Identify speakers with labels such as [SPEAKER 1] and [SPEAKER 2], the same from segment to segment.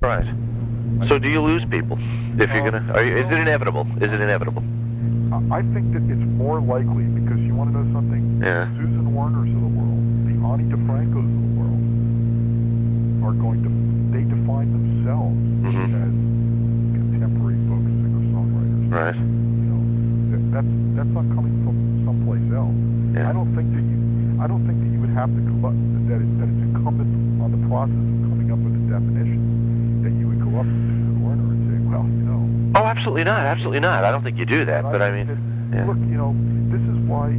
[SPEAKER 1] Right. So do you lose people if you're gonna? Is it inevitable? Is it inevitable?
[SPEAKER 2] I think that it's more likely because you want to know something?
[SPEAKER 1] Yeah.
[SPEAKER 2] Susan Warners of the world, the Ani DeFrancos of the world, are going to, they define themselves as contemporary folk singer-songwriters.
[SPEAKER 1] Right.
[SPEAKER 2] You know, that's not coming from someplace else.
[SPEAKER 1] Yeah.
[SPEAKER 2] I don't think that you would have to that it's incumbent on the process of coming up with a definition that you would go up to Susan Warner and say, well, you know.
[SPEAKER 1] Oh, absolutely not. Absolutely not. I don't think you do that. But I mean, yeah.
[SPEAKER 2] Look, you know, this is why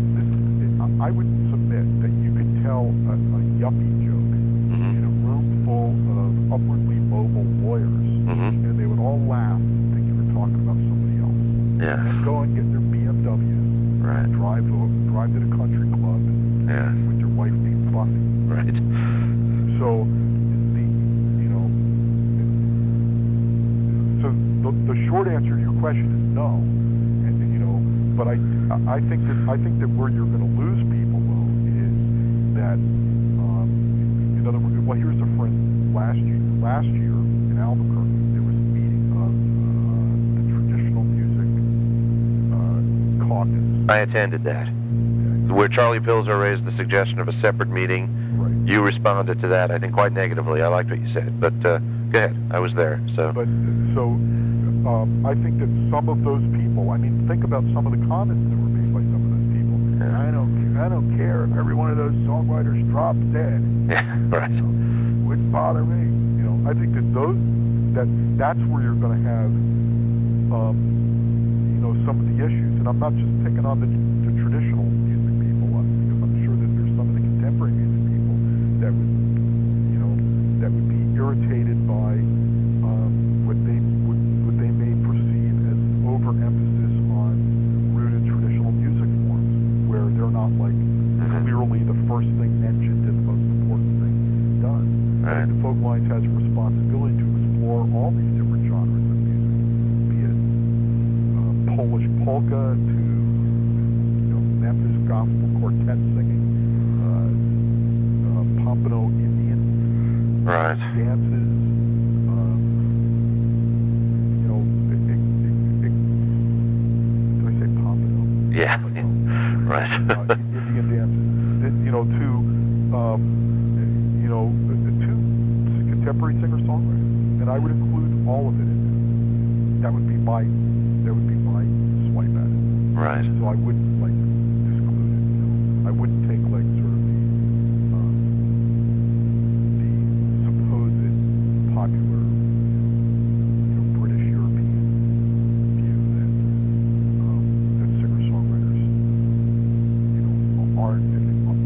[SPEAKER 2] I would submit that you could tell a yuppie joke in a room full of upwardly mobile lawyers, and they would all laugh and think you were talking about somebody else.
[SPEAKER 1] Yeah.
[SPEAKER 2] And go and get their BMWs,
[SPEAKER 1] right.
[SPEAKER 2] drive to the country club, with their wife named Buffy.
[SPEAKER 1] Right.
[SPEAKER 2] So the short answer to your question is no, and you know, but I think that where you're going to lose people though is that in other words, well, here's a friend. Last year in Albuquerque there was a meeting of the traditional music caucus.
[SPEAKER 1] I attended that. Okay. Where Charlie Pilzer raised the suggestion of a separate meeting.
[SPEAKER 2] Right. You
[SPEAKER 1] responded to that, I think, quite negatively. I liked what you said, but go ahead. I was there, so.
[SPEAKER 2] But I think that some of those people, I mean, think about some of the comments that were made by some of those people. Yeah. I don't care if every one of those songwriters drops dead.
[SPEAKER 1] Yeah, right.
[SPEAKER 2] You know, wouldn't bother me. You know, I think that that's where you're going to have, you know, some of the issues. And I'm not just picking on the traditional music people, because I'm sure that there's some of the contemporary music people that would be irritated by what they may perceive as overemphasis on rooted traditional music forms, where they're not like clearly the first thing mentioned and the most important thing done.
[SPEAKER 1] Right.
[SPEAKER 2] I think the Folk Lines has a responsibility to explore all these different genres of music, be it Polish polka to Memphis gospel quartet singing, Pompano Indian dances.
[SPEAKER 1] Yeah, right.
[SPEAKER 2] Indian dances, to contemporary singer-songwriters, and I would include all of it in there. That would be my swipe at it.
[SPEAKER 1] Right.
[SPEAKER 2] So I wouldn't disclude it. I wouldn't take sort of the supposed popular British European view that singer-songwriters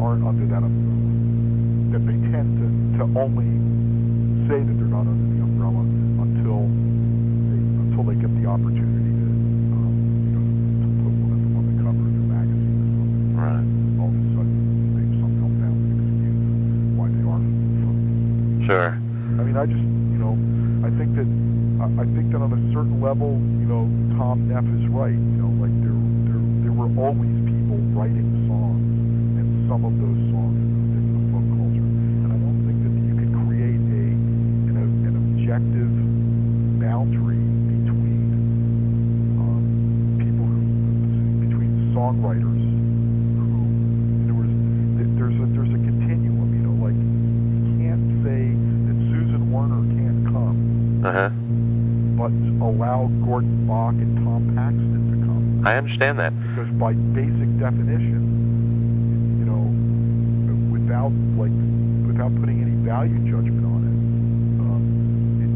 [SPEAKER 2] aren't under that umbrella, that they tend to only say that they're not under the umbrella until they get the opportunity to put one on the cover of the magazine or something.
[SPEAKER 1] Right.
[SPEAKER 2] All of a sudden they've somehow found an excuse why they are folks.
[SPEAKER 1] Sure.
[SPEAKER 2] I mean, I think that on a certain level, Tom Neff is right. There were always people writing songs, and some of those songs moved into the folk culture. And I don't think that you can create an objective boundary between between songwriters who, there's a continuum. You can't say that Susan Warner can't come, but allow Gordon Bach and Tom Paxton to come.
[SPEAKER 1] I understand that.
[SPEAKER 2] Because by basic definition, without putting any value judgment on it, it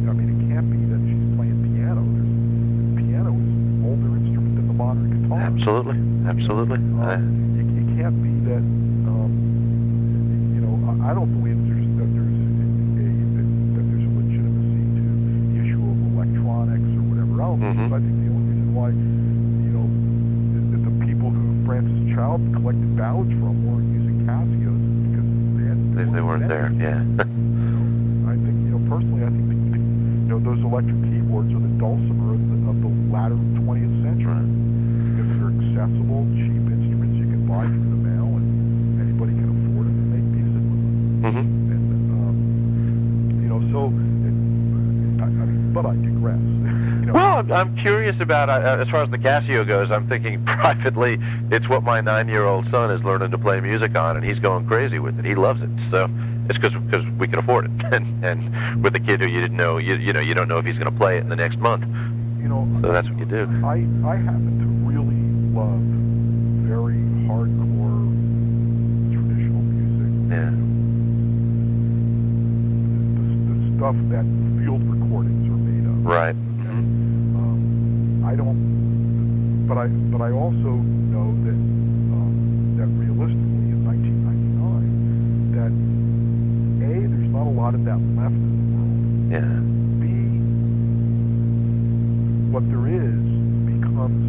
[SPEAKER 2] can't be that she's playing piano. The piano is an older instrument than the modern guitar.
[SPEAKER 1] Absolutely. Absolutely.
[SPEAKER 2] It can't be that, I don't believe that there's a legitimacy to the issue of electronics or whatever else. I think the only reason why, the people who Francis Child collected ballads from weren't using Casios because they weren't
[SPEAKER 1] there. Yeah.
[SPEAKER 2] I think, personally, I think that, those electric keyboards are the dulcimer of the latter 20th century.
[SPEAKER 1] Right.
[SPEAKER 2] Because they're accessible, cheap instruments you can buy through the mail, and anybody can afford them and make music with them. And so But I digress.
[SPEAKER 1] Well, I'm curious about, as far as the Casio goes, I'm thinking privately, it's what my 9-year-old son is learning to play music on, and he's going crazy with it. He loves it. So it's because we can afford it. and with a kid who you didn't know, you don't know if he's going to play it in the next month. So that's what you do.
[SPEAKER 2] I happen to really love very hardcore traditional music.
[SPEAKER 1] Yeah.
[SPEAKER 2] The stuff that field recordings are made of.
[SPEAKER 1] Right.
[SPEAKER 2] I don't, but I also know that that realistically in 1999 that A, there's not a lot of that left in the world.
[SPEAKER 1] Yeah.
[SPEAKER 2] B, what there is becomes,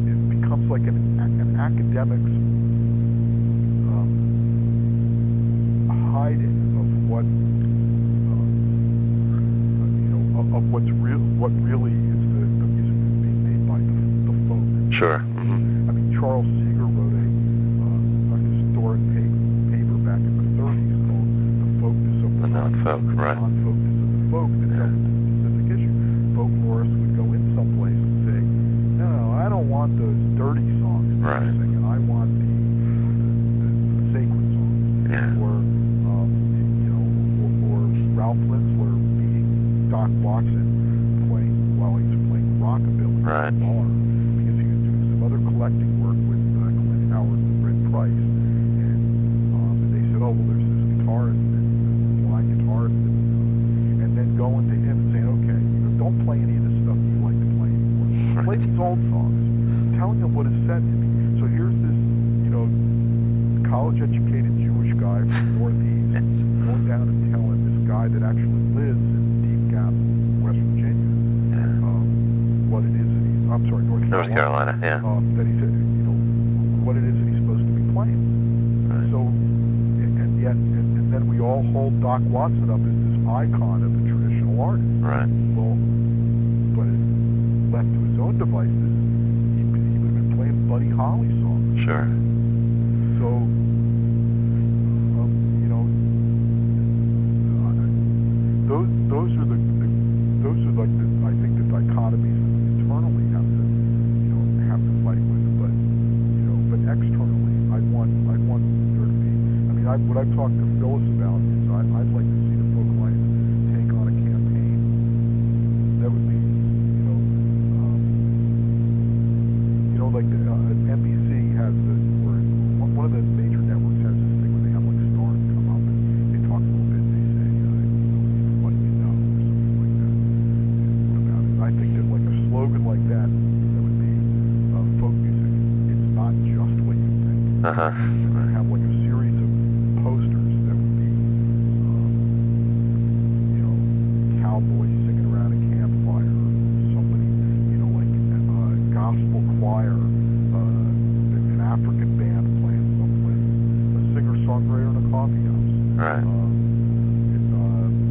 [SPEAKER 2] it becomes like an academic's hiding of what of what's real, what really is the music that's being made by the folk.
[SPEAKER 1] Sure. Mm-hmm.
[SPEAKER 2] I mean, Charles Seeger wrote a historic paper back in the 30s called "The Folkness of the
[SPEAKER 1] Non-Folk," right?
[SPEAKER 2] Non-folkness of the folk that dealt with a specific issue. Folklorists would go in someplace and say, "No, I don't want those dirty songs that you're singing. I want the sacred songs."
[SPEAKER 1] Yeah.
[SPEAKER 2] Or Ralph Linzler meeting Doc Watson while he was playing rockabilly at the bar, because he was doing some other collecting work with Clint Howard and Red Price, and they said, "Oh, well, there's this guitar and blind guitarist," and then going to him and saying, "Okay, don't play any of the stuff you like to play anymore. Play these old songs." Telling him what is said to me. So here's this, college-educated Jewish guy from the Northeast going down and telling this guy that actually lives in Deep Gap, West Virginia, what it is that he's, I'm sorry, North
[SPEAKER 1] Carolina, yeah.
[SPEAKER 2] That he said, what it is that he's supposed to be playing.
[SPEAKER 1] Right.
[SPEAKER 2] So, and then we all hold Doc Watson up as this icon of the traditional artist.
[SPEAKER 1] Right.
[SPEAKER 2] Well, but left to his own devices, he would have been playing Buddy Holly songs.
[SPEAKER 1] Sure.
[SPEAKER 2] So, those are like I think the dichotomies that we internally have to fight with. But externally, I want there to be. I mean, what I've talked to Phyllis about is I'd like to see the Folk Alliance take on a campaign that would be, like the NBC has or one of the major networks has this thing where they have like stars come up and they talk a little bit. They say, what you know, or something like that. What about it? I think that like a slogan like that would be folk music. It's not just what you think.
[SPEAKER 1] Uh-huh.
[SPEAKER 2] And have like a series of posters that would be, cowboys singing around a campfire, or somebody, like gospel choir, an African band playing someplace, a singer-songwriter in a coffee house.
[SPEAKER 1] Right.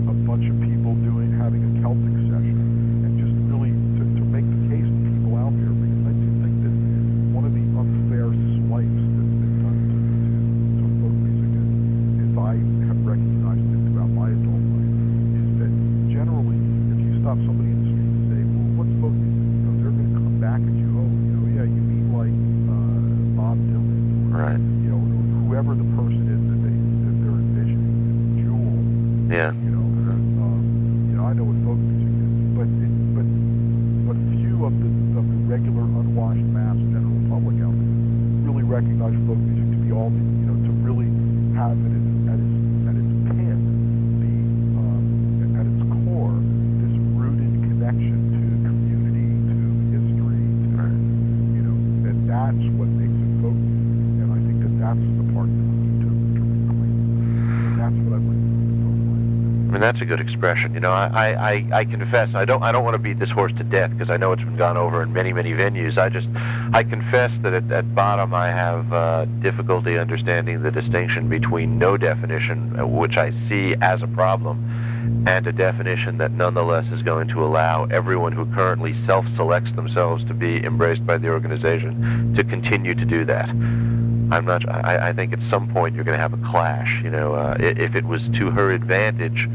[SPEAKER 2] A bunch of people having a Celtic session, and just really to make the case to people out there, because I do think that one of the unfair swipes that's been done to folk music, as I have recognized it throughout my adult life, is that generally, if you stop somebody in the street and say, "Well, what's folk music?" They're going to come back at you. "Oh, yeah, you mean like Bob Dylan, or,
[SPEAKER 1] Right.
[SPEAKER 2] Whoever the person is that they're envisioning, Jewel."
[SPEAKER 1] Yeah.
[SPEAKER 2] I know what folk music is, but few of the regular unwashed mass general public out there really recognize folk music to be all the, to really have at its pin, at its core, this rooted connection to community, to history, and that's what makes it folk music. And I think that's the part that we need to reclaim. And that's what I'd like to see the folk life.
[SPEAKER 1] I mean, that's a good expression. I confess, I don't want to beat this horse to death, because I know it's been gone over in many, many venues. I confess that at bottom I have difficulty understanding the distinction between no definition, which I see as a problem, and a definition that nonetheless is going to allow everyone who currently self-selects themselves to be embraced by the organization to continue to do that. I think at some point you're going to have a clash. If it was to her advantage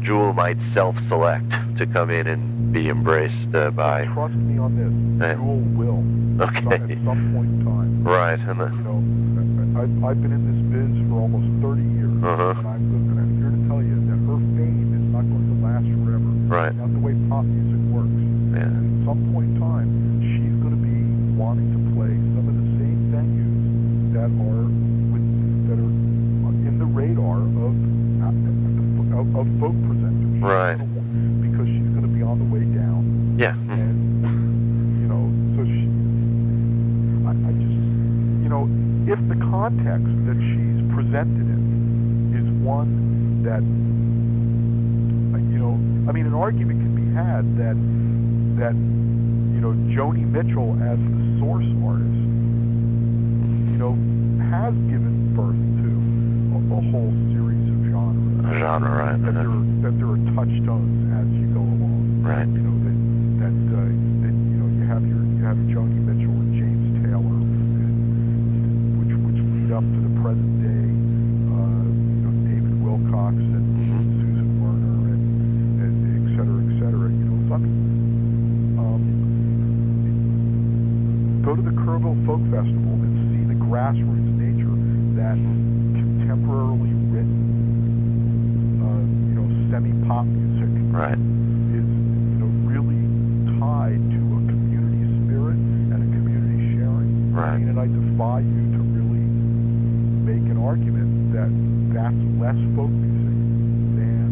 [SPEAKER 1] Jewel might self-select to come in and be embraced by.
[SPEAKER 2] Trust me on this. Jewel will.
[SPEAKER 1] Okay.
[SPEAKER 2] At some point in time.
[SPEAKER 1] Right. And
[SPEAKER 2] I've been in this biz for almost 30 years, and I'm here to tell you that her fame is not going to last forever.
[SPEAKER 1] Right.
[SPEAKER 2] Not the way pop music works.
[SPEAKER 1] Yeah.
[SPEAKER 2] And at some point in time, she's going to be wanting to play some of the same venues that are in the radar of folk presenters.
[SPEAKER 1] Right.
[SPEAKER 2] Because she's going to be on the way down.
[SPEAKER 1] Yeah.
[SPEAKER 2] And so I just, if the context that she's presented in is one that, an argument can be had that Joni Mitchell as the source artist, has given birth to a whole series of genres.
[SPEAKER 1] A genre, right.
[SPEAKER 2] That there are touchstones as you go along.
[SPEAKER 1] Right.
[SPEAKER 2] You have Joni Mitchell and James Taylor, which lead up to the present day, David Wilcox and Susan Werner and et cetera, et cetera. So go to the Kerrville Folk Festival and see the grassroots nature that contemporarily written, semi-pop music
[SPEAKER 1] right.
[SPEAKER 2] is, really tied to a community spirit and a community sharing.
[SPEAKER 1] Right.
[SPEAKER 2] And I defy you to really make an argument that that's less folk music than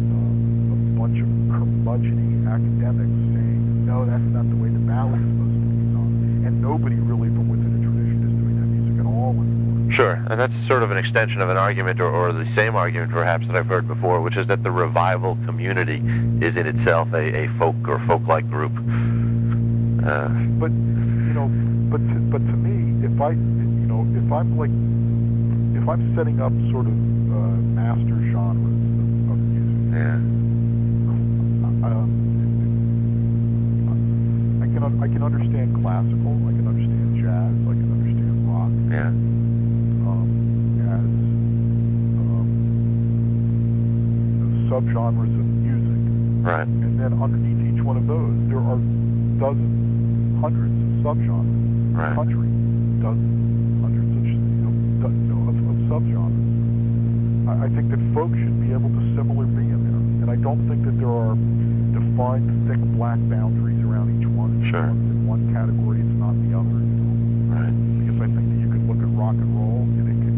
[SPEAKER 2] a bunch of curmudgeon-y academics saying, no, that's not the way the ballad is supposed to be sung. And nobody really from within a tradition is doing that music at all anymore.
[SPEAKER 1] Sure, and that's sort of an extension of an argument, or the same argument perhaps that I've heard before, which is that the revival community is in itself a folk or folk-like group.
[SPEAKER 2] But to me, if I'm setting up sort of master genres of music, I can understand classical, I can understand jazz, I can understand rock.
[SPEAKER 1] Yeah.
[SPEAKER 2] As subgenres of music.
[SPEAKER 1] Right.
[SPEAKER 2] And then underneath each one of those, there are dozens, hundreds of subgenres.
[SPEAKER 1] Right.
[SPEAKER 2] Country, dozens, hundreds of subgenres. I think that folk should be able to similarly be in there. And I don't think that there are defined thick black boundaries around each one.
[SPEAKER 1] Sure.
[SPEAKER 2] In one category, it's not the other.
[SPEAKER 1] Right.
[SPEAKER 2] Because I think that you can look at rock and roll, and it can,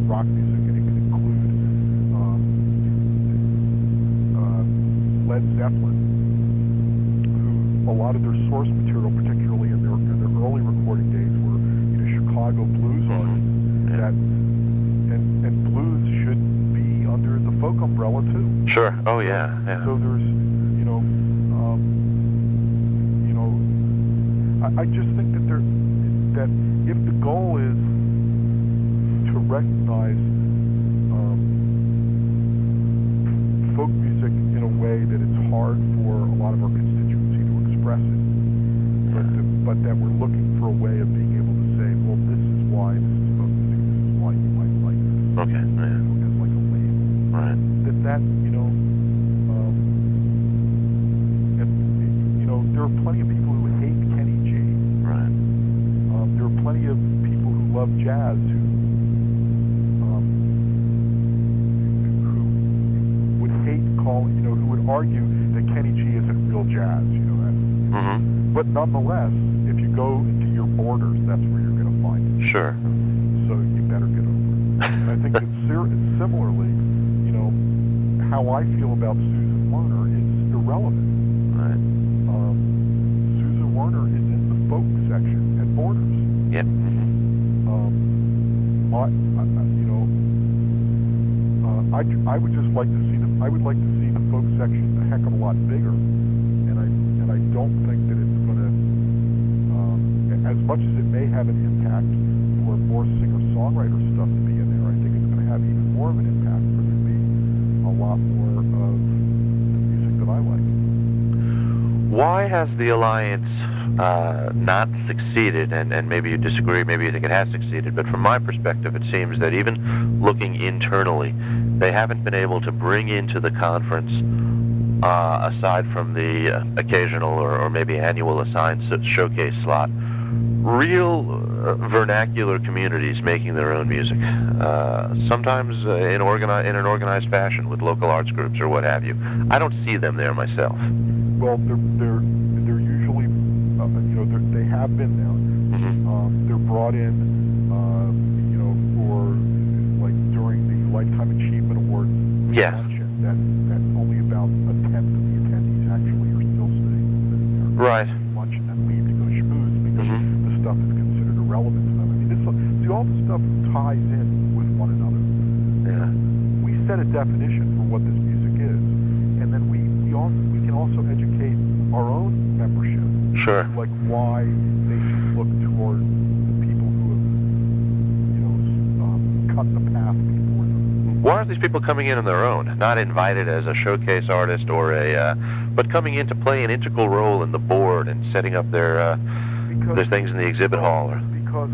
[SPEAKER 2] rock music, and it can include Led Zeppelin, who a lot of their source material, particularly in their early recording days, were Chicago blues artists. That and blues should be under the folk umbrella too.
[SPEAKER 1] Sure. Oh yeah. Yeah.
[SPEAKER 2] So there's, I just think that if the goal is to recognize folk music in a way that it's hard for a lot of our constituency to express it, but that we're looking for a way of being able to say, well, this is why this is folk music, this is why you might like this.
[SPEAKER 1] Okay. Yeah.
[SPEAKER 2] As like a label.
[SPEAKER 1] Right.
[SPEAKER 2] There are plenty of people who hate Kenny G.
[SPEAKER 1] Right.
[SPEAKER 2] There are plenty of people who love jazz who would hate who would argue that Kenny G isn't real jazz. But nonetheless, if you go into your borders, that's where you're going to find it.
[SPEAKER 1] Sure.
[SPEAKER 2] So you better get over it. And I think that similarly, how I feel about Susan Werner is irrelevant.
[SPEAKER 1] Right.
[SPEAKER 2] Susan Werner is in the folk section at Borders.
[SPEAKER 1] Yep.
[SPEAKER 2] I would just like to see I would like to see the folk section a heck of a lot bigger, and I don't think that it's going to, as much as it may have an impact for more singer-songwriter stuff to be in there, I think it's going to have even more of an impact for there to be a lot more of the music that I like.
[SPEAKER 1] Why has the alliance not succeeded? And maybe you disagree, maybe you think it has succeeded, but from my perspective, it seems that even looking internally, they haven't been able to bring into the conference, aside from the occasional or maybe annual assigned showcase slot, real vernacular communities making their own music, sometimes in an organized fashion with local arts groups or what have you. I don't see them there myself.
[SPEAKER 2] Well, they're usually, they have been now.
[SPEAKER 1] Mm-hmm.
[SPEAKER 2] They're brought in, for like during the Lifetime Achievement Awards.
[SPEAKER 1] Yes.
[SPEAKER 2] That only about a tenth of the attendees actually are still sitting there.
[SPEAKER 1] Right.
[SPEAKER 2] Lunch and then leave to go schmooze because the stuff is considered irrelevant to them. I mean, all the stuff ties in with one another.
[SPEAKER 1] Yeah.
[SPEAKER 2] We set a definition for what this music is, and then we can also educate our own membership.
[SPEAKER 1] Sure.
[SPEAKER 2] Like why they should look toward the people who have, cut the path before them.
[SPEAKER 1] Why aren't these people coming in on their own, not invited as a showcase artist or but coming in to play an integral role in the board and setting up their things in the exhibit hall?
[SPEAKER 2] Because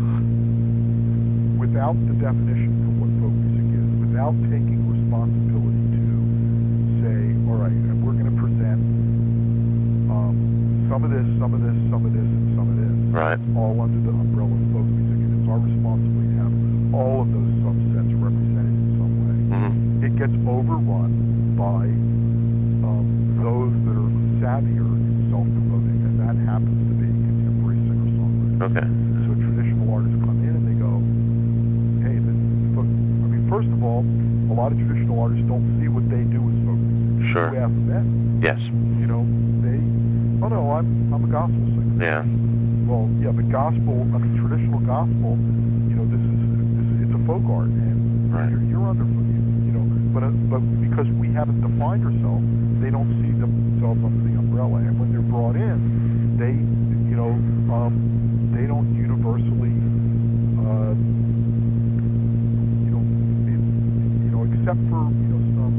[SPEAKER 2] without the definition for what folk music is, without taking responsibility to say, all right, and we're going to present some of this, some of this, some of this, and some of this,
[SPEAKER 1] right,
[SPEAKER 2] all under the umbrella of folk music, and it's our responsibility to have all of those subsets represented in some way.
[SPEAKER 1] Mm-hmm.
[SPEAKER 2] It gets overrun by those that are savvier in self-promoting, and that happens to be contemporary singer-songwriters.
[SPEAKER 1] Okay.
[SPEAKER 2] So traditional artists come in and they go, hey, first of all, a lot of traditional artists don't see what they do as folk music.
[SPEAKER 1] Sure.
[SPEAKER 2] You ask them.
[SPEAKER 1] Yes.
[SPEAKER 2] Oh no, I'm a gospel singer.
[SPEAKER 1] Yeah.
[SPEAKER 2] Well, yeah, but traditional gospel, it's a folk art, and
[SPEAKER 1] right.
[SPEAKER 2] you're under, but because we haven't defined ourselves, they don't see themselves under the umbrella, and when they're brought in, they don't universally, except for some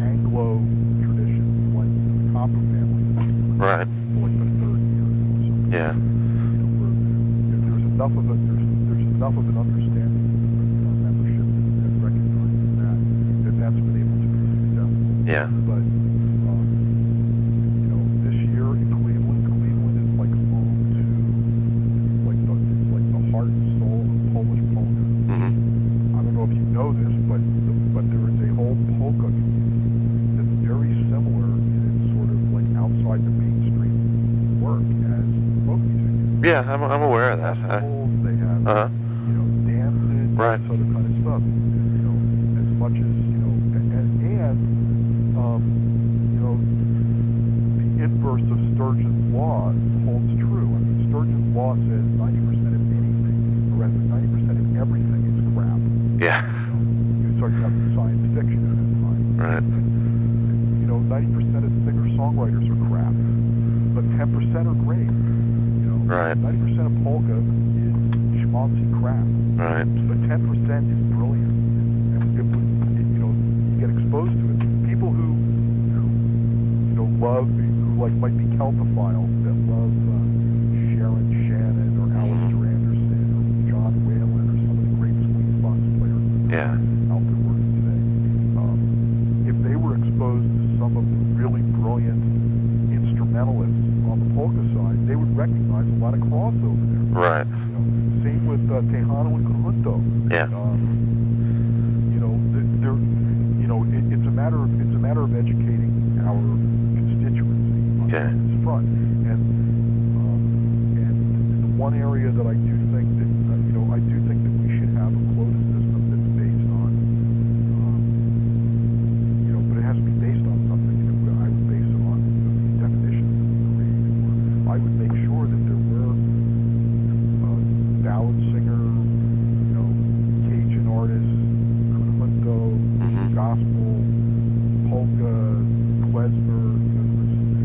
[SPEAKER 2] Anglo traditions like the Copper family,
[SPEAKER 1] right,
[SPEAKER 2] like the third year or something.
[SPEAKER 1] Yeah.
[SPEAKER 2] Where there's enough of an understanding in our membership that recognizes that's been able to be successful.
[SPEAKER 1] Yeah.
[SPEAKER 2] But this year in Cleveland is like home to it's like the heart and soul of Polish polka.
[SPEAKER 1] Mm-hmm.
[SPEAKER 2] I don't know if you know this, but there is a whole polka community that's very similar in its sort of like outside the mainstream work as folk music is.
[SPEAKER 1] Yeah, I'm aware of that.
[SPEAKER 2] They have dances,
[SPEAKER 1] right,
[SPEAKER 2] that sort of kind of stuff. As much as the inverse of Sturgeon's law holds true. I mean, Sturgeon's law says 90% of anything, or rather 90% of everything is crap.
[SPEAKER 1] Yeah.
[SPEAKER 2] He was talking about science fiction at that time.
[SPEAKER 1] Right.
[SPEAKER 2] 90% of singer-songwriters are crap, but 10% are great.
[SPEAKER 1] Right.
[SPEAKER 2] 90% of polka is schmaltzy crap.
[SPEAKER 1] Right.
[SPEAKER 2] But 10% is brilliant. And you get exposed to it. People who love, who might be Celtophiles that love Sharon Shannon or Alistair Anderson or John Whalen or some of the great swing box players out there working today. If they were exposed to some of the really brilliant instrumentalists on the polka side, they would recognize a lot of crossover there.
[SPEAKER 1] Right.
[SPEAKER 2] Same with Tejano and Conjunto.
[SPEAKER 1] Yeah.
[SPEAKER 2] It's a matter of educating our constituency on this front. And the one area that I do think that we should have a quota system that's based on, but it has to be based on something. I would base it on these definitions that we created. I would make sure that there were ballad singer, Cajun artists, conjunto, gospel, polka, klezmer,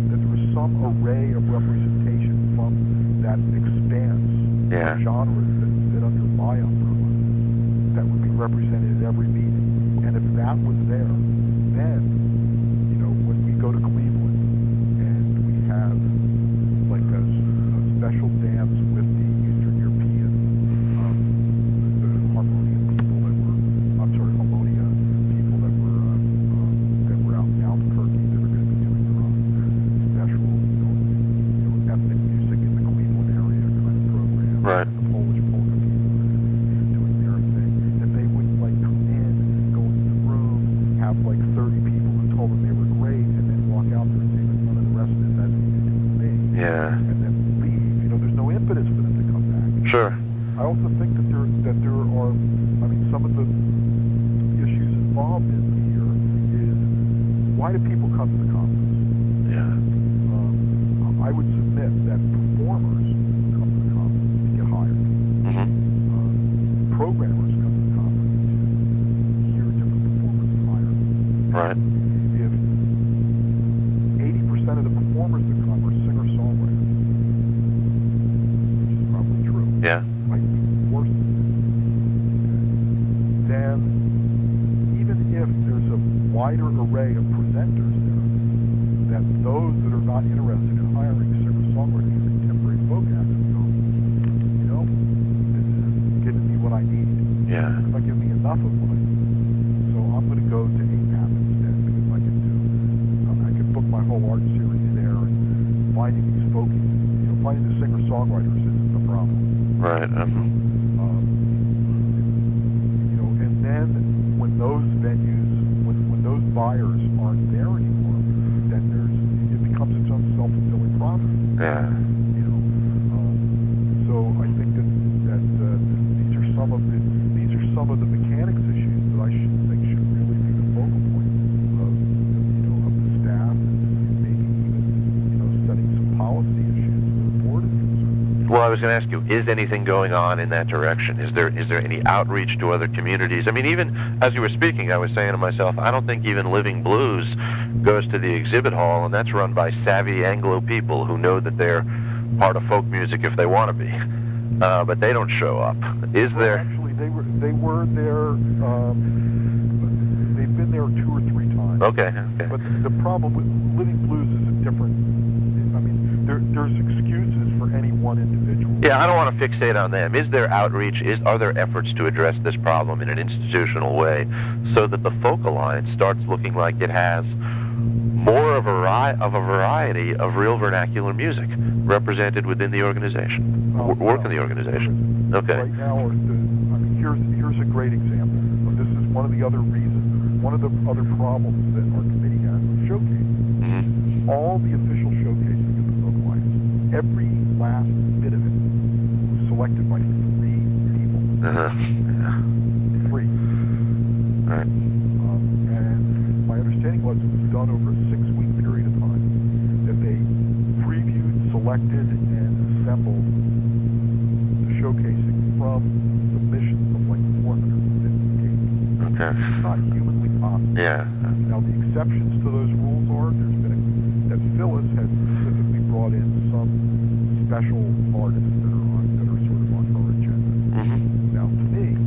[SPEAKER 2] that there was some array of representation from that expanse of genres that fit under my umbrella that would be represented at every meeting. And if that was there, then, when we go to Cleveland and them they were great, and then walk out there and say that none of the rest of this has anything to do with me,
[SPEAKER 1] Yeah.
[SPEAKER 2] and then leave. There's no impetus for them to come back.
[SPEAKER 1] Sure.
[SPEAKER 2] I also think that there are, some of the issues involved in here is, why do people come to the conference?
[SPEAKER 1] Yeah.
[SPEAKER 2] I would submit that performers come to the conference to get hired.
[SPEAKER 1] Mm-hmm.
[SPEAKER 2] Programmers come to the conference to hear different performers and hire.
[SPEAKER 1] Right.
[SPEAKER 2] If 80% of the performers that come are singer-songwriters, which is probably true,
[SPEAKER 1] Yeah.
[SPEAKER 2] might be worse than that, then even if there's a wider array of presenters there, that those that are not interested in hiring singer-songwriters or contemporary folk acts go, this isn't giving me what I need.
[SPEAKER 1] Yeah.
[SPEAKER 2] It's not giving me enough of what I need. So I'm going to go to APAP instead, because I can book my whole art series there, and finding these folkies, finding the singer-songwriters isn't the problem.
[SPEAKER 1] Right.
[SPEAKER 2] And then when those venues, when those buyers aren't there anymore, then it becomes its own self-fulfilling prophecy.
[SPEAKER 1] Yeah.
[SPEAKER 2] So I think that these are some of the mechanics issues that I think should really be the focal point of the staff, and maybe even setting some policy issues where the board is concerned.
[SPEAKER 1] Well, I was going to ask you, is anything going on in that direction? Is there any outreach to other communities? I mean, even as you were speaking, I was saying to myself, I don't think even Living Blues goes to the exhibit hall, and that's run by savvy Anglo people who know that they're part of folk music if they want to be, but they don't show up. Is there?
[SPEAKER 2] Actually, they were there. They've been there 2 or 3 times.
[SPEAKER 1] Okay.
[SPEAKER 2] But the problem with Living Blues is a different. There's excuses for any one individual.
[SPEAKER 1] Yeah, I don't want to fixate on them. Is there outreach? Are there efforts to address this problem in an institutional way, so that the Folk Alliance starts looking like it has more of a variety of real vernacular music represented within the organization, work in the organization? Okay.
[SPEAKER 2] Right now, here's a great example. This is one of the other reasons, one of the other problems that our committee has with showcasing.
[SPEAKER 1] Mm-hmm.
[SPEAKER 2] All the official showcasing of the Folk Alliance, every last bit of it was selected by 3 people.
[SPEAKER 1] Uh-huh. Yeah.
[SPEAKER 2] 3.
[SPEAKER 1] Right.
[SPEAKER 2] And my understanding was it was done over a 6-week period of time, that they previewed, selected, and assembled the showcasing from submissions of like 450 pages.
[SPEAKER 1] Okay.
[SPEAKER 2] It's not humanly possible.
[SPEAKER 1] Yeah.
[SPEAKER 2] Now, the exceptions to those rules are, that Phyllis has specifically brought in some special artists that are sort of on her agenda.
[SPEAKER 1] Mm-hmm.
[SPEAKER 2] Now, to me,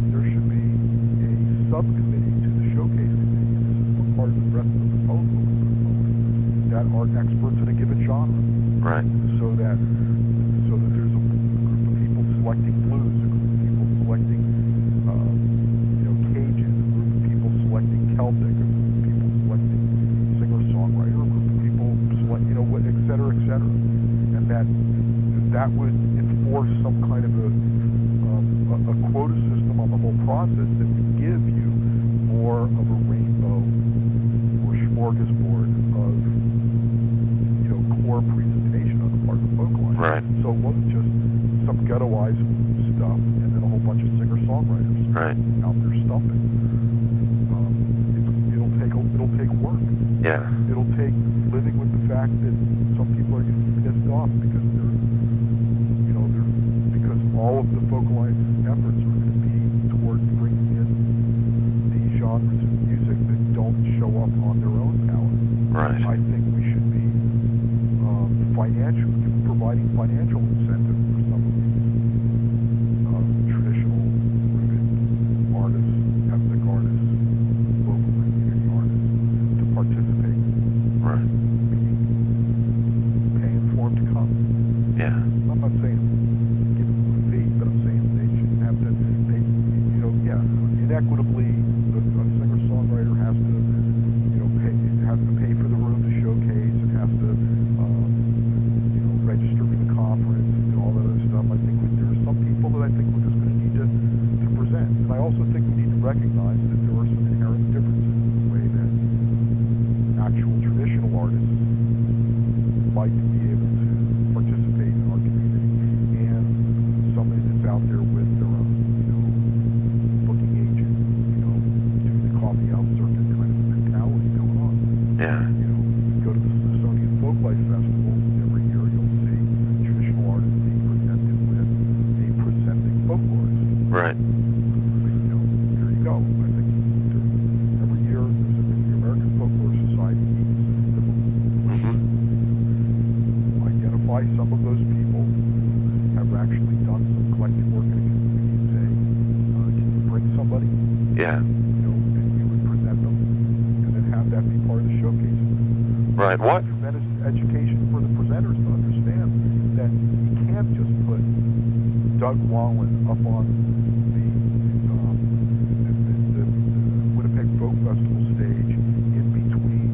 [SPEAKER 2] there should be a subcommittee to the showcase committee, and this is part of the rest of the proposal that we put forward, that are experts in a given genre.
[SPEAKER 1] Right.
[SPEAKER 2] So that there's a group of people selecting blues, a group of people selecting Cajun, a group of people selecting Celtic, a group of people selecting singer-songwriter, a group of people select, et cetera, and that would enforce some kind of a quota system on the whole process that would give you more of a rainbow or smorgasbord of core presentation on the part of the Folk Alliance.
[SPEAKER 1] Right.
[SPEAKER 2] So it wasn't just some ghettoized stuff and then a whole bunch of singer-songwriters
[SPEAKER 1] Right.
[SPEAKER 2] out there stumping. It'll take work.
[SPEAKER 1] Yeah.
[SPEAKER 2] It'll take living with the fact that some people are getting pissed off because because all of the Folk Alliance efforts are going to be towards bringing in these genres of music that don't show up on their own palette.
[SPEAKER 1] Right.
[SPEAKER 2] I think we should be providing financial incentive for some of these traditional rooted artists, ethnic artists, local community artists to participate.
[SPEAKER 1] Right.
[SPEAKER 2] Meaning paying for them to come.
[SPEAKER 1] Yeah.
[SPEAKER 2] I'm not saying give them a fee, but I'm saying they shouldn't have to. Inequitably, a singer-songwriter has to pay for the room to showcase, and has to register for the conference and all that other stuff. I think there are some people that I think we're just going to need to present, and I also think we need to recognize that there are some inherent differences in the way that like to be able to participate in our community, and somebody that's out there with their own, booking agent, doing the coffee house circuit kind of mentality going on.
[SPEAKER 1] Yeah.
[SPEAKER 2] Go to the Smithsonian Folklife Festival every year, you'll see traditional artists being presented with a presenting folklorist.
[SPEAKER 1] Right.
[SPEAKER 2] There you go. I think every year the American Folklore Society meets identify some of those people who have actually done some collective work in a community and say, can you bring somebody?
[SPEAKER 1] Yeah.
[SPEAKER 2] And you would present them, and then have that be part of the showcase.
[SPEAKER 1] Right. What?
[SPEAKER 2] Tremendous education for the presenters to understand that you can't just put Doug Wallen up on the Winnipeg Folk Festival stage in between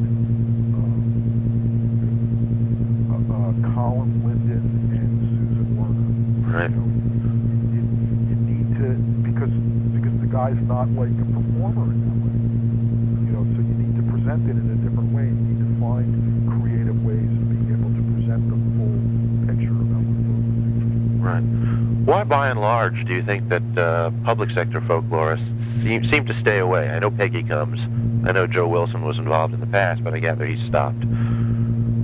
[SPEAKER 2] Colin Linden and Susan Werner.
[SPEAKER 1] Right.
[SPEAKER 2] You need to, because the guy's not like a performer in that way. So you need to present it in a different way. You need to find creative ways of being able to present the full picture about what folk music is.
[SPEAKER 1] Right. Why, by and large, do you think that public sector folklorists seem to stay away? I know Peggy comes. I know Joe Wilson was involved in the past, but I gather he's stopped.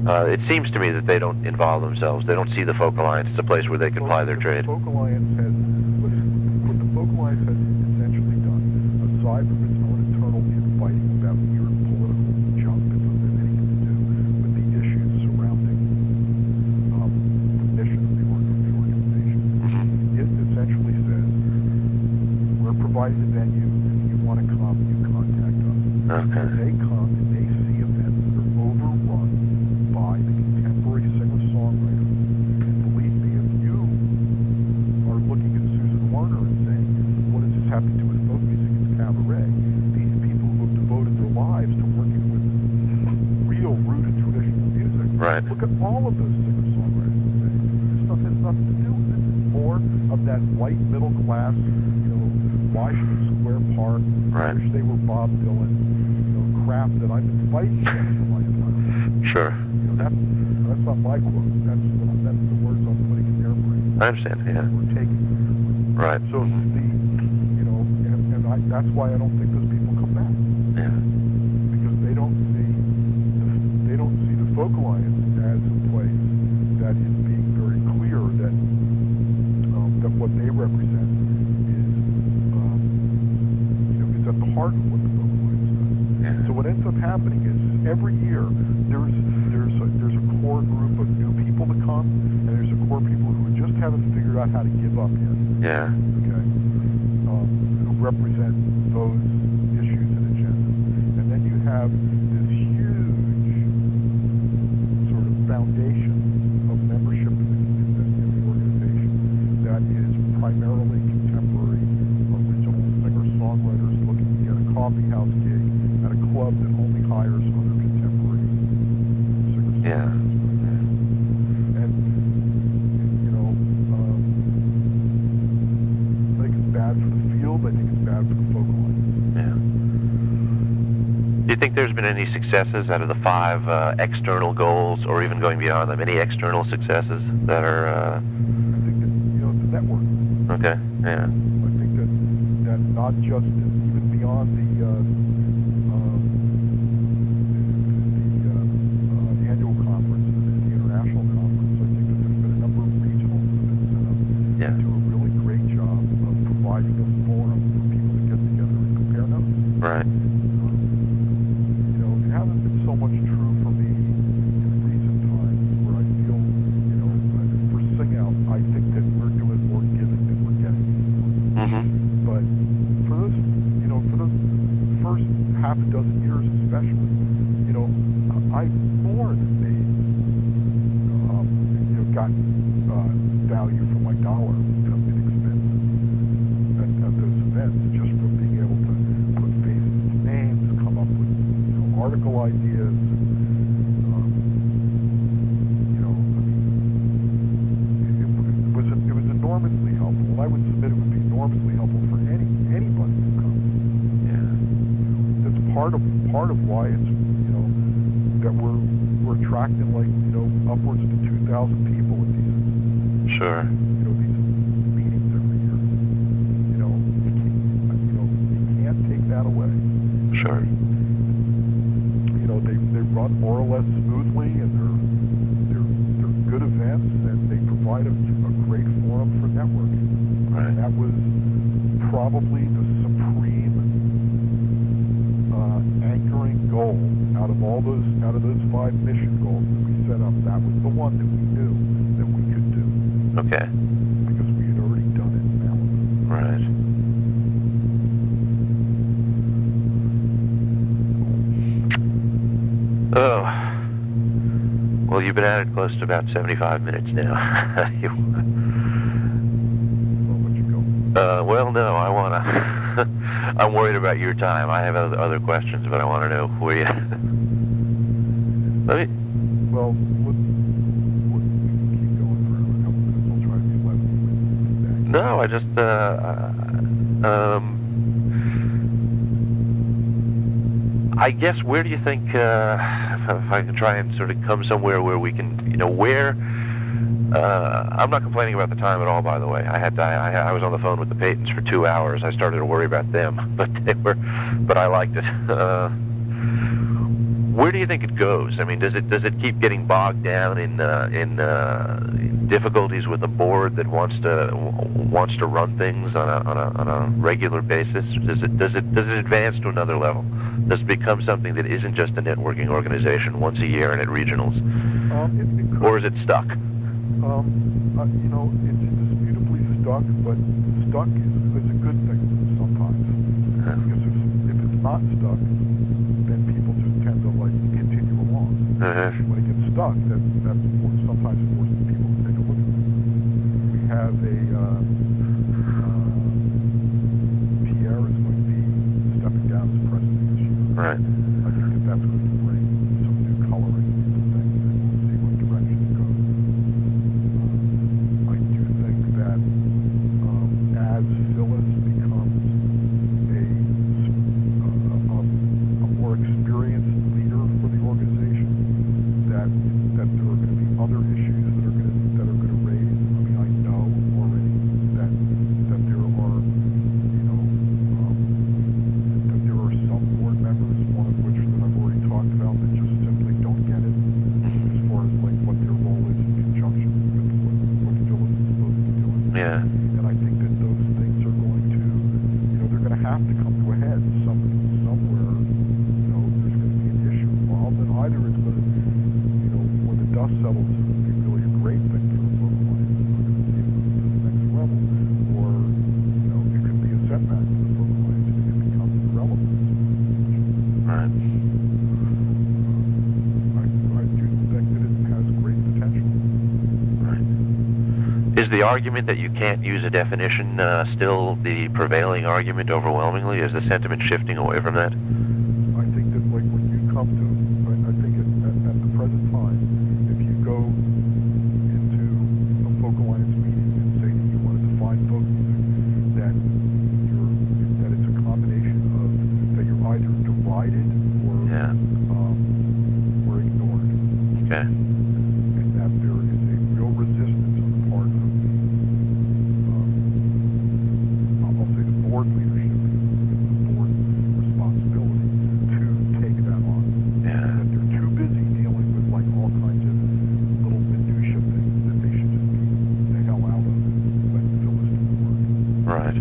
[SPEAKER 1] It seems to me that they don't involve themselves. They don't see the Folk Alliance as a place where they can ply their trade.
[SPEAKER 2] The Folk Alliance has, what the Folk Alliance has essentially done, aside from its own internal infighting about weird political junk that doesn't have anything to do with the issues surrounding the mission of the organization, it essentially says, we're providing the venue, if you want to come, you contact us.
[SPEAKER 1] Okay.
[SPEAKER 2] They come and they see events that are overrun by the contemporary singer-songwriters. And believe me, if you are looking at Susan Werner and saying, what does this have to do with folk music? It's cabaret. These people who have devoted their lives to working with real rooted traditional music,
[SPEAKER 1] Right.
[SPEAKER 2] look at all of those singer-songwriters and say, this stuff has nothing to do with it. It's more of that white middle class, Washington Square Park,
[SPEAKER 1] Right.
[SPEAKER 2] wish they were Bob Dylan, crap that I've been fighting against for my entire life.
[SPEAKER 1] Sure.
[SPEAKER 2] That's not my quote. That's the words I'm putting in their brain.
[SPEAKER 1] I understand. Yeah.
[SPEAKER 2] We're taking.
[SPEAKER 1] Right.
[SPEAKER 2] So that's why I don't think those people come back,
[SPEAKER 1] Yeah.
[SPEAKER 2] because they don't see the Folk Alliance as a place that is being very clear that what they represent is at the heart of what the Folk Alliance does.
[SPEAKER 1] Yeah.
[SPEAKER 2] So what ends up happening is every year there's a core group of new people to come, and there's a core people who just haven't figured out how to give up yet.
[SPEAKER 1] Yeah.
[SPEAKER 2] Okay, who represent those issues and agendas, and then you have this huge sort of foundation of membership in the organization that is primarily contemporary original singer-songwriters looking to get a coffee house gig at a club that only hires other contemporary singers.
[SPEAKER 1] Yeah.
[SPEAKER 2] And I think it's bad for the field. I think it's bad for the Folk Alliance.
[SPEAKER 1] Yeah. Do you think there's been any successes out of the 5 external goals, or even going beyond them? Any external successes that are?
[SPEAKER 2] I think that it's a network.
[SPEAKER 1] Okay. Yeah.
[SPEAKER 2] I think that not just even beyond the annual conference and the international conference, I think that there's been a number of regionals that have been set up
[SPEAKER 1] Yeah.
[SPEAKER 2] that do a really great job of providing a forum for people to get together and compare notes.
[SPEAKER 1] Right.
[SPEAKER 2] It hasn't been so much true for me in recent times, where I feel, for Sing Out, I think that we're doing more giving than we're getting.
[SPEAKER 1] Mm-hmm.
[SPEAKER 2] But for those first half a dozen years especially, I more than made, got value for my dollar in expenses at those events, just from being able to put faces to names, come up with article ideas. It was enormously helpful, and I would submit it would be enormously helpful for anybody who comes.
[SPEAKER 1] Yeah.
[SPEAKER 2] That's part of why it's that we're attracting upwards to 2,000 people at these
[SPEAKER 1] Sure.
[SPEAKER 2] these meetings every year. You can't take that away.
[SPEAKER 1] Sure.
[SPEAKER 2] They run more or less smoothly, and they're good events, and they provide a great forum for networking.
[SPEAKER 1] Right.
[SPEAKER 2] And that was probably the supreme anchoring goal out of those 5 mission goals that we set up. That was the one that we knew that we could do.
[SPEAKER 1] Okay.
[SPEAKER 2] Because we had already done it in Malibu.
[SPEAKER 1] Right. Oh. Well, you've been at it close to about 75 minutes now.
[SPEAKER 2] Well, let you go.
[SPEAKER 1] Well, no, I want to... I'm worried about your time. I have other questions, but I want to know where you... Let me...
[SPEAKER 2] Well, we can keep going for a couple minutes. I'll try to be less with today.
[SPEAKER 1] No, I just... I guess, where do you think, if I can try and sort of come somewhere where we can, where... I'm not complaining about the time at all, by the way. I was on the phone with the Paytons for 2 hours. I started to worry about them, but I liked it. Where do you think it goes? I mean, does it keep getting bogged down in difficulties with a board that wants to run things on a regular basis? Does it advance to another level? Does it become something that isn't just a networking organization once a year and at regionals,
[SPEAKER 2] It could.
[SPEAKER 1] or is it stuck?
[SPEAKER 2] It's indisputably stuck, but stuck is a good thing sometimes. Because if it's not stuck, then people just tend to continue along. When it gets stuck, sometimes forces people to take a look at it. We have Pierre is going to be stepping down as president this year.
[SPEAKER 1] Right.
[SPEAKER 2] I think that's going to bring some new coloring to things, and we'll see what direction it goes. I do think that as Phyllis becomes a more experienced leader for the organization, that there are going to be other issues that are going to raise. I mean, I know already that there are that there are some board members, one of which that I've already talked about, that just simply don't get it as far as what their role is in conjunction with what Phyllis is supposed to be doing.
[SPEAKER 1] Yeah.
[SPEAKER 2] And I think that those things are going to, they're going to have to come to a head somewhere. There's going to be an issue involved, and either it's going to, when the dust settles, it's going to be really a great thing for the Photo Alliance. It's going to see it to the next level, or it could be a setback for the Photo Alliance if it becomes irrelevant.
[SPEAKER 1] Right.
[SPEAKER 2] I do think that it has great potential.
[SPEAKER 1] Right. Is the argument that you can't use a definition still the prevailing argument overwhelmingly? Is the sentiment shifting away from that?
[SPEAKER 2] I think that when you come to, I think at the present time, if you go into a Folk Alliance meeting and say that you want to define folk music, that it's a combination of that you're either divided or ignored.
[SPEAKER 1] Okay.
[SPEAKER 2] And that there is a real resistance on the part of I'll say the board leadership, it's the board's responsibility to take that on.
[SPEAKER 1] Yeah.
[SPEAKER 2] And that they're too busy dealing with all kinds of little minutia things that they should just be the hell out of and let Phyllis do the work.
[SPEAKER 1] Right.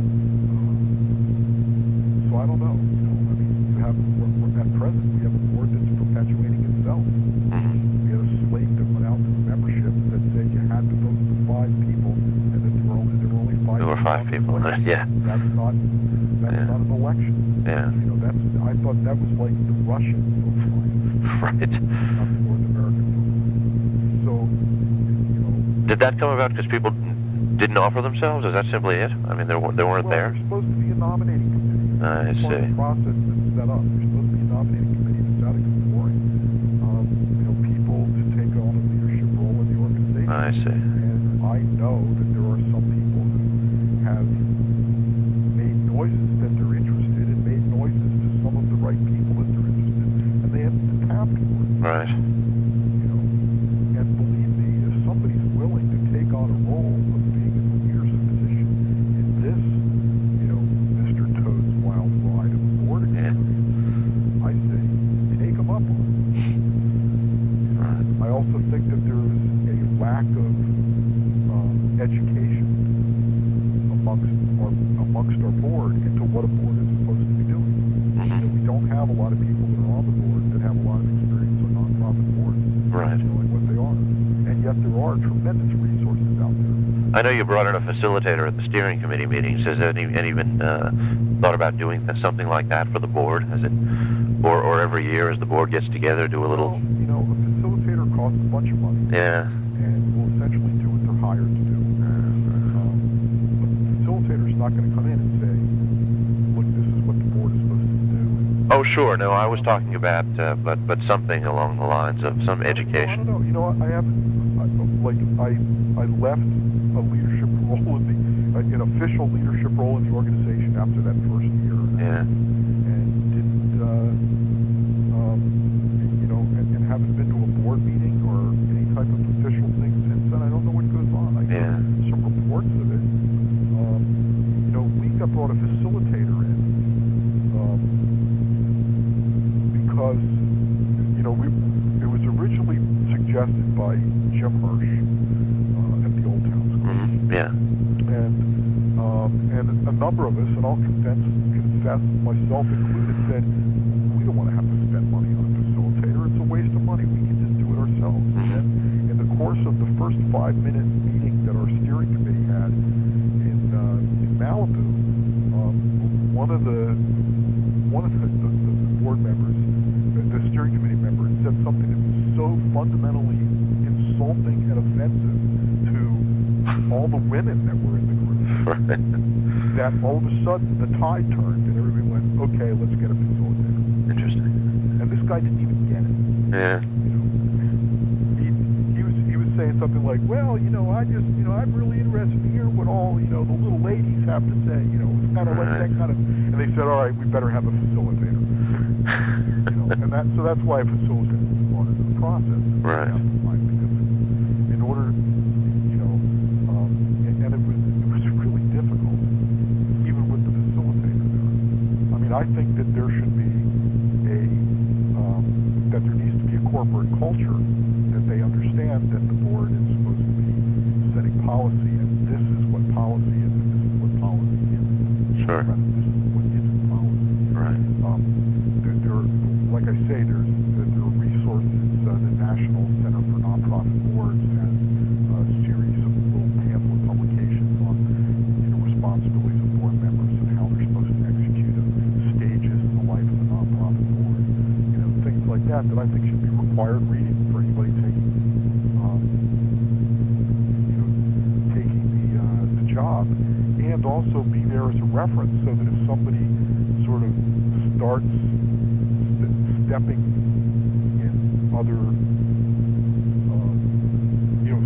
[SPEAKER 2] So I don't know. I mean, at present we have a board that's perpetuating itself.
[SPEAKER 1] Mm-hmm.
[SPEAKER 2] We had a slate that went out to the membership that said you had to vote for 5 people, and that there were only 5
[SPEAKER 1] There were 5 people. Yeah.
[SPEAKER 2] That's not an election. I
[SPEAKER 1] Yeah.
[SPEAKER 2] thought that was like the Russian vote line,
[SPEAKER 1] Right.
[SPEAKER 2] not the North American vote line. So,
[SPEAKER 1] Did that come about because people didn't offer themselves? Is that simply it? I mean, they weren't there?
[SPEAKER 2] There's supposed to be a nominating committee.
[SPEAKER 1] I
[SPEAKER 2] It's part of
[SPEAKER 1] see.
[SPEAKER 2] the process that's set up. There's supposed to be a nominating committee that's out exploring, people to take on a leadership role in the organization.
[SPEAKER 1] I see.
[SPEAKER 2] And I know that there are some people who have made noises that they're interested and made noises to some of the right people that they're interested in, and they haven't been tapped for it.
[SPEAKER 1] Right.
[SPEAKER 2] And believe me, if somebody's willing to take on a role of being in the leadership position in this, Mr. Toad's wild ride of board experience, I say take them up on it.
[SPEAKER 1] Right.
[SPEAKER 2] I also think that there is a lack of education amongst our board into what a board is supposed to be doing. We don't have a lot of people that are on the board that have a lot of experience on nonprofit boards,
[SPEAKER 1] Right.
[SPEAKER 2] knowing what they are. And yet there are tremendous resources out there.
[SPEAKER 1] I know you brought in a facilitator at the steering committee meetings. Has any been thought about doing something like that for the board? Has it, or every year as the board gets together, do a little?
[SPEAKER 2] Well, a facilitator costs a bunch of money.
[SPEAKER 1] Yeah.
[SPEAKER 2] And will essentially do what they're hired to do. A facilitator's not going to come in and say, look, this is what the board is supposed to do.
[SPEAKER 1] Oh, sure. No, I was talking about, but something along the lines of some education.
[SPEAKER 2] I don't know. I left a leadership role an official leadership role in the organization after that first year.
[SPEAKER 1] Yeah.
[SPEAKER 2] And didn't, and haven't been to a board meeting or any type of official thing since then. I don't know what goes on. I hear some reports of it. We got brought a facilitator in because, it was originally suggested by Jim Hirsch at the Old Town School.
[SPEAKER 1] Mm-hmm. Yeah.
[SPEAKER 2] And a number of us, and I'll confess, myself included, said, we don't want to have to spend money on a facilitator. It's a waste of money. We can just do it ourselves.
[SPEAKER 1] Mm-hmm.
[SPEAKER 2] And in the course of the first 5-minute meeting that our steering committee had in Malibu, one of the board members, the steering committee member, said something that was so fundamentally insulting and offensive to all the women that were in the group that all of a sudden the tide turned and everybody went, okay, let's get a facilitator.
[SPEAKER 1] Interesting.
[SPEAKER 2] And this guy didn't even get it.
[SPEAKER 1] Yeah.
[SPEAKER 2] He was saying something like, well, I'm really interested to hear what all, the little ladies have to say. It was kind of like that kind of, and they said, all right, we better have a facilitator. And that's why a facilitator was brought into the process.
[SPEAKER 1] Right.
[SPEAKER 2] Because in order, and it was really difficult, even with the facilitator there. I mean, I think that there should be that there needs to be a corporate culture that they understand that the board is supposed to be setting policy, and this is what policy is, and this is what policy isn't.
[SPEAKER 1] Sure.
[SPEAKER 2] This is what isn't policy.
[SPEAKER 1] Right.
[SPEAKER 2] Like I say, there are resources. The National Center for Nonprofit Boards has a series of little pamphlet publications on responsibilities of board members and how they're supposed to execute stages in the life of a nonprofit board. Things like that I think should be required reading for anybody taking the job, and also be there as a reference so that if somebody sort of starts stepping in other,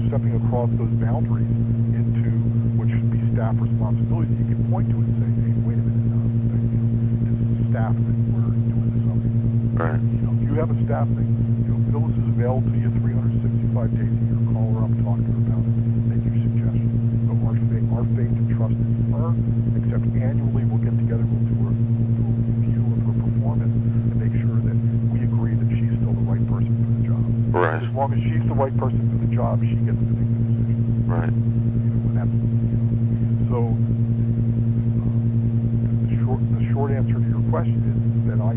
[SPEAKER 2] stepping across those boundaries into what should be staff responsibilities, you can point to it and say, hey, wait a minute, this is staff that we're doing this on.
[SPEAKER 1] Right.
[SPEAKER 2] If you have a staff thing, Phyllis is available to you 365 days a year. Call her up, talk to her about it, make your suggestions. But our faith and trust is in her, except annually we'll get together, we'll do a review of her performance and make sure that we agree that she's still the right person for the job.
[SPEAKER 1] Right.
[SPEAKER 2] As long as she's the right person for the job, she gets to make the decision.
[SPEAKER 1] Right.
[SPEAKER 2] And that's, so the short answer to your question is that I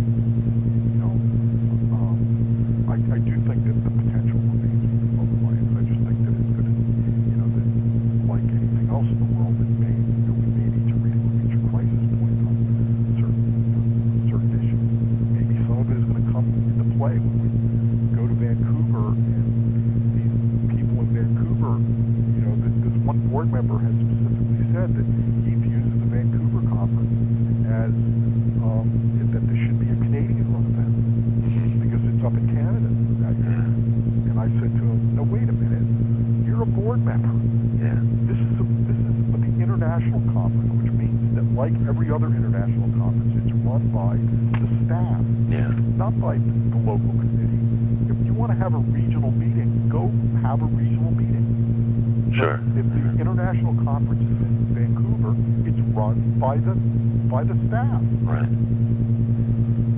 [SPEAKER 2] do think that the potential remains for both clients. I just think that it's going to, that like anything else in the world, we may need to reach a crisis point on certain issues. Maybe some of it is going to come into play when we go to Vancouver, and these people in Vancouver, this one board member has specifically said that he views the Vancouver conference as that this should be a Canadian-run event because it's up in Canada that year. And I said to him, no, wait a minute, you're a board member.
[SPEAKER 1] Yeah.
[SPEAKER 2] This is the international conference, which means that like every other international conference, it's run by the staff,
[SPEAKER 1] Yeah.
[SPEAKER 2] not by the local committee. If you want to have a regional meeting, go have a regional meeting.
[SPEAKER 1] Sure.
[SPEAKER 2] But if the international conference is in Vancouver, it's run by the staff.
[SPEAKER 1] Right.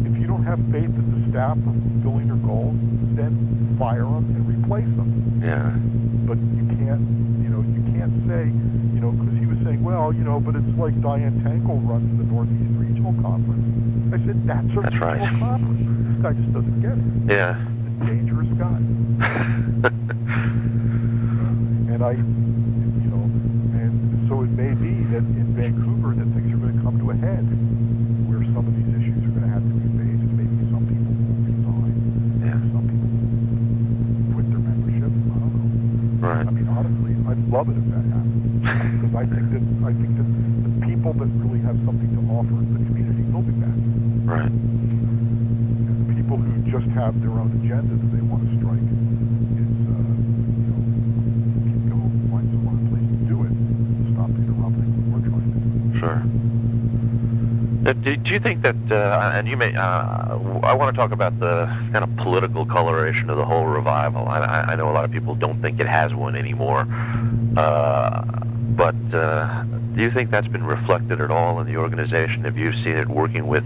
[SPEAKER 2] If you don't have faith that the staff are fulfilling their goals, then fire them and replace them.
[SPEAKER 1] Yeah.
[SPEAKER 2] But you can't say, because he was saying, well, but it's like Diane Tankel runs the Northeast Regional Conference. I said, that's a regional
[SPEAKER 1] right.
[SPEAKER 2] conference. This guy just doesn't get it.
[SPEAKER 1] Yeah.
[SPEAKER 2] He's a dangerous guy. And and so it may be that in Vancouver that things are going to come to a head where some of these issues are going to have to be faced. Maybe some people will resign.
[SPEAKER 1] Yeah.
[SPEAKER 2] Some people will quit their membership. I don't know.
[SPEAKER 1] Right.
[SPEAKER 2] I mean, honestly, I'd love it if that happened. Because I think that the people that really have something to offer the community will be back.
[SPEAKER 1] Right.
[SPEAKER 2] And the people who just have their own agenda that they want to strike is, can go find some other place to do it and stop interrupting what we're trying to do.
[SPEAKER 1] Sure. Do you think that, and you may, I want to talk about the kind of political coloration of the whole revival. I know a lot of people don't think it has one anymore, but do you think that's been reflected at all in the organization? Have you seen it working with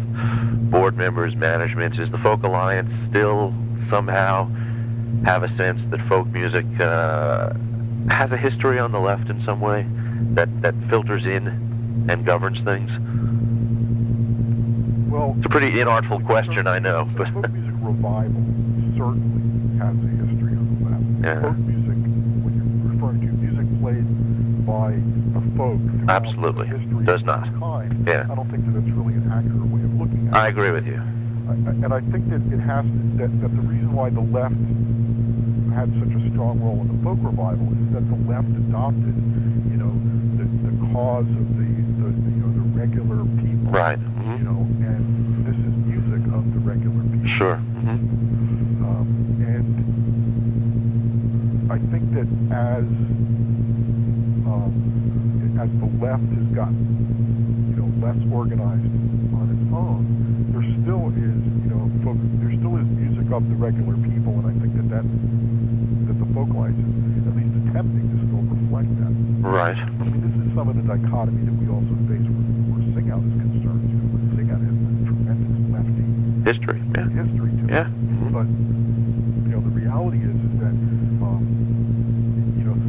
[SPEAKER 1] board members, management? Is the Folk Alliance still somehow have a sense that folk music has a history on the left in some way that filters in and governs things?
[SPEAKER 2] Well,
[SPEAKER 1] it's a pretty inartful question, I know.
[SPEAKER 2] But folk music revival certainly has a history on the left.
[SPEAKER 1] Yeah.
[SPEAKER 2] Folk music, when you're referring to music played by a folk throughout
[SPEAKER 1] Absolutely.
[SPEAKER 2] the history
[SPEAKER 1] Does
[SPEAKER 2] of
[SPEAKER 1] not.
[SPEAKER 2] mankind,
[SPEAKER 1] Yeah.
[SPEAKER 2] I don't think that it's really an accurate way of looking at it.
[SPEAKER 1] I agree with you.
[SPEAKER 2] And I think that it has that the reason why the left had such a strong role in the folk revival is that the left adopted, the cause of the regular people.
[SPEAKER 1] Right.
[SPEAKER 2] And this is music of the regular people.
[SPEAKER 1] Sure.
[SPEAKER 2] And I think that as the left has gotten, less organized on its own, there still is, music of the regular people, and I think that the Folk Alliance is at least attempting to still reflect that.
[SPEAKER 1] Right.
[SPEAKER 2] I mean, this is some of the dichotomy that we also face where Sing Out is concerned. Sing Out has a tremendous lefty
[SPEAKER 1] History. Yeah.
[SPEAKER 2] history to
[SPEAKER 1] Yeah.
[SPEAKER 2] it. But the reality is that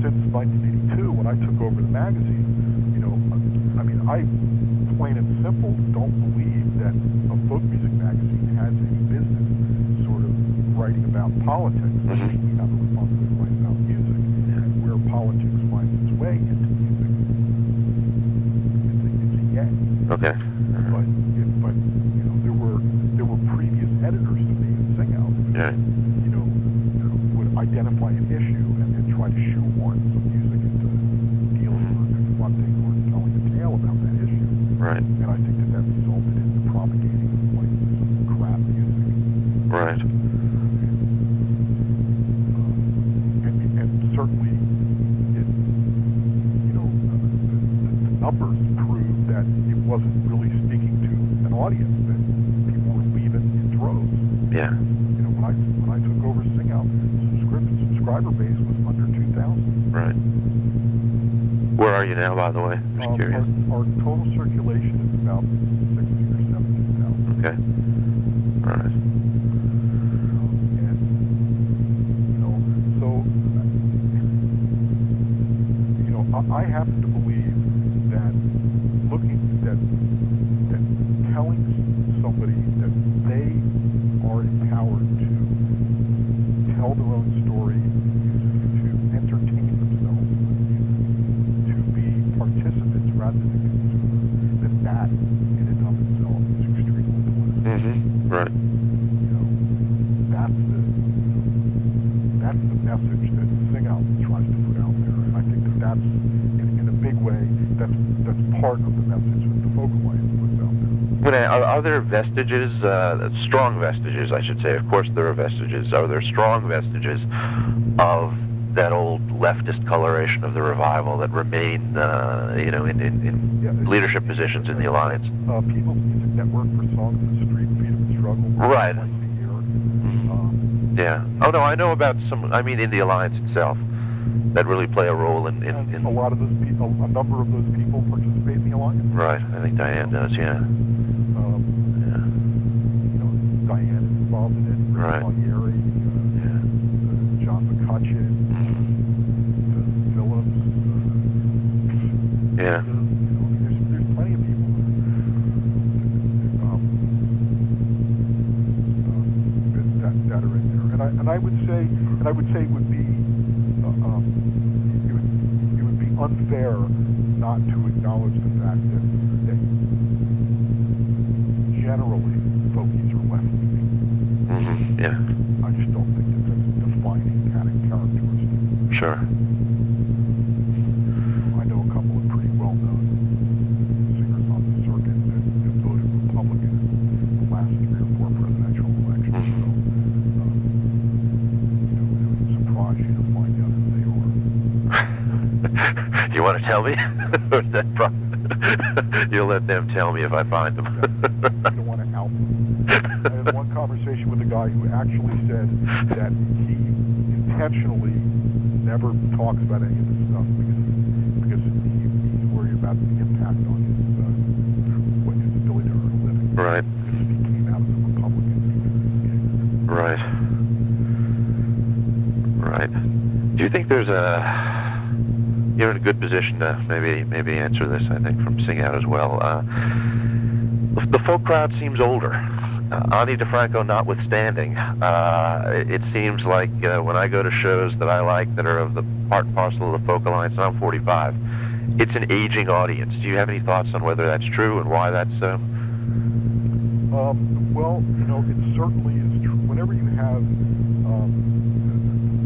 [SPEAKER 2] since 1982, when I took over the magazine, I plain and simple don't believe that a folk music magazine has any business sort of writing about politics. I think we have a responsibility to write about music, and where politics finds its way into music, it's a yay.
[SPEAKER 1] Okay.
[SPEAKER 2] But there were previous editors to me in Sing Out
[SPEAKER 1] Yeah.
[SPEAKER 2] would identify an issue and then try to shoehorn some music into dealing or confronting or telling a tale about that issue.
[SPEAKER 1] Right.
[SPEAKER 2] And I think that resulted in the propagating of like some crap music.
[SPEAKER 1] Right.
[SPEAKER 2] And certainly, the numbers prove that it wasn't really speaking to an audience, that people were leaving in droves.
[SPEAKER 1] Yeah.
[SPEAKER 2] When I took over Sing Out, subscriber base was under 2,000.
[SPEAKER 1] Right. Where are you now, by the way? Just curious.
[SPEAKER 2] Our total circulation is about 16,000 or 17,000.
[SPEAKER 1] Okay. All right.
[SPEAKER 2] And I happen to believe that that telling somebody that they are empowered to tell their own story with music, to entertain themselves with music, to be participants rather than consumers, that in and of itself is extremely political.
[SPEAKER 1] Right.
[SPEAKER 2] That's the message that Sing Out tries to put out there, and I think that's in a big way that's part of the message that the Folk Alliance puts out there.
[SPEAKER 1] But are there vestiges, strong vestiges, I should say? Of course, there are vestiges. Are there strong vestiges of that old leftist coloration of the revival that remain, in leadership positions in the alliance?
[SPEAKER 2] People's Music Network for Songs of the Street, Freedom and Struggle.
[SPEAKER 1] Right.
[SPEAKER 2] Twice a year.
[SPEAKER 1] Yeah. Oh no, I know about some. I mean, in the alliance itself, that really play a role in
[SPEAKER 2] a lot of those people, a number of those people participate in the alliance.
[SPEAKER 1] Right. I think Diane does. Yeah. Yeah.
[SPEAKER 2] You know, Diane is involved in it. Rick
[SPEAKER 1] Right.
[SPEAKER 2] Palmieri, John McCutcheon, Phillips.
[SPEAKER 1] Yeah.
[SPEAKER 2] You know, I mean, there's plenty of people that are in there, and I would say it would be it would be unfair not to acknowledge the fact that generally fogies are left leaning.
[SPEAKER 1] Mm-hmm. Yeah.
[SPEAKER 2] I just don't think it's a defining kind of characteristic.
[SPEAKER 1] Sure.
[SPEAKER 2] I know a couple of pretty well-known singers on the circuit that have voted Republican in the last 3 or 4 presidential elections.
[SPEAKER 1] Mm-hmm.
[SPEAKER 2] So, you know, it would surprise you to find out who they are.
[SPEAKER 1] You want to tell me? Or is that you'll let them tell me if I find them.
[SPEAKER 2] You don't want to out them. I had one conversation with a guy who actually said that he intentionally never talks about any of this stuff because he's worried about the impact on his ability to earn a living.
[SPEAKER 1] Right.
[SPEAKER 2] Because if he came out as a Republican, he was escaped.
[SPEAKER 1] Right. Right. Do you think there's you're in a good position to maybe answer this, I think, from Sing Out as well. The folk crowd seems older. Ani DeFranco notwithstanding, it seems like when I go to shows that I like that are of the part and parcel of the Folk Alliance, and I'm 45, it's an aging audience. Do you have any thoughts on whether that's true and why that's so?
[SPEAKER 2] Well, you know, it certainly is true. Whenever you have,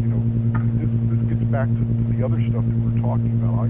[SPEAKER 2] you know, this gets back to the other stuff that we're talking about.